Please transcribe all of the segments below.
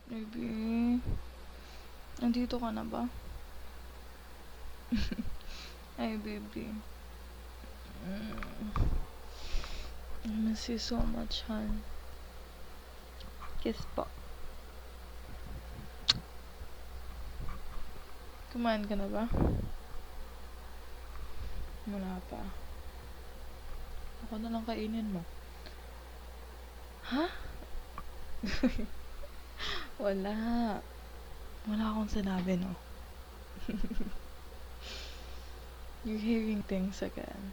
Baby, nandito ka na ba? Ay, baby. I miss you so much, hon. Kiss po. Kumain ka na ba? Wala pa. Ako na lang kainin mo. Ha? Wala. Wala akong sinabi, no? You're hearing things again.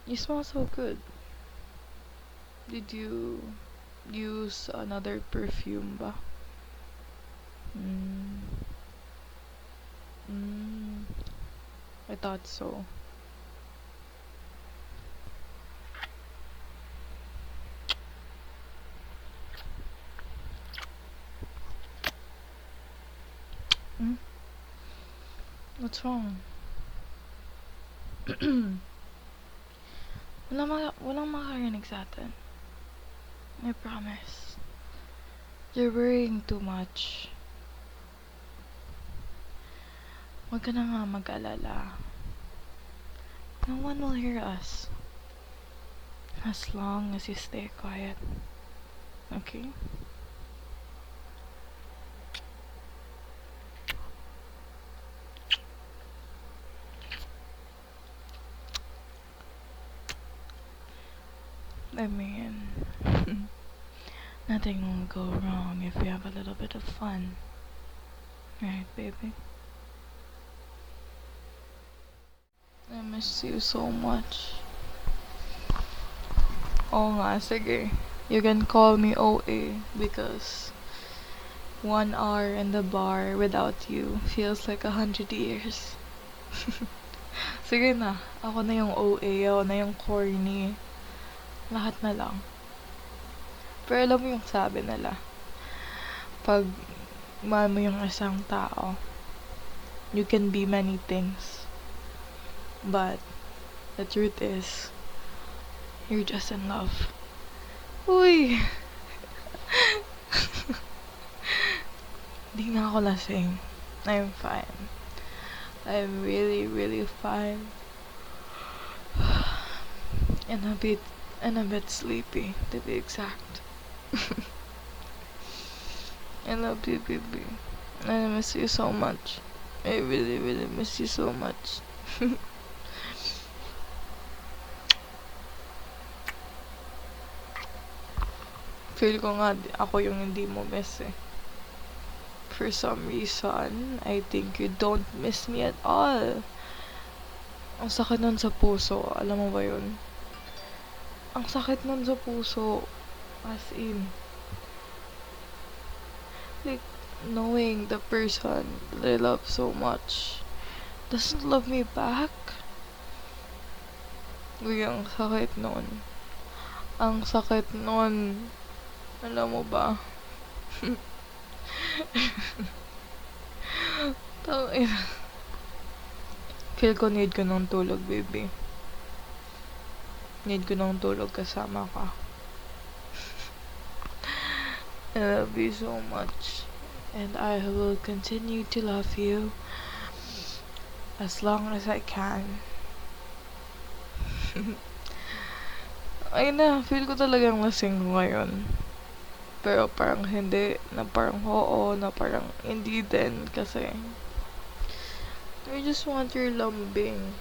You smell so good. Did you use another perfume ba? I thought so. What's wrong? Walang makarinig sa atin. I promise. You're worrying too much. Huwag ka na nga mag-alala. No one will hear us. As long as you stay quiet. Okay? I mean, nothing will go wrong if we have a little bit of fun. Right, baby? I miss you so much. Oo nga, sige. You can call me OA because 1 hour in the bar without you feels like 100 years. Sige na, ako na yung OA, ako na yung corny. Lahat na lang. Pero alam mo yung sabi nila, pag mahal mo yung isang tao, you can be many things. But the truth is, you're just in love. Uy! Di nga ako lasing. I'm fine. I'm really, really fine. And a bit sleepy, to be exact. I love you, baby. I miss you so much. I really, really miss you so much. Feel ko nga ako yung hindi mo miss eh. For some reason, I think you don't miss me at all. Ang sakit nun sa puso. Alam mo ba yun? Ang sakit nun sa puso. As in. Like, knowing the person that I love so much doesn't love me back. Uy, ang sakit nun. Ang sakit nun. Alam mo ba? Tangina. Feel ko need ko ng tulog, baby. Need ko ng tulog kasama ka. I love you so much. And I will continue to love you as long as I can. Ay na, feel ko talagang lasing ngayon. Pero parang hindi, na parang oo, na parang hindi din kasi I just want your lambing.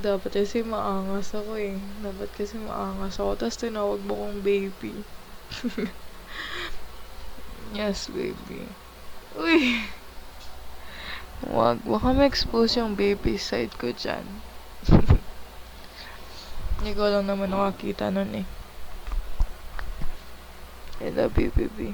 Dapat kasi maangas ako eh. Dapat kasi maangas ako. Tapos tinawag mo kong baby. Yes, baby. Uy! Wag ma-expose yung baby side ko dyan. Hindi ko lang naman nakakita nun eh. I love you, baby.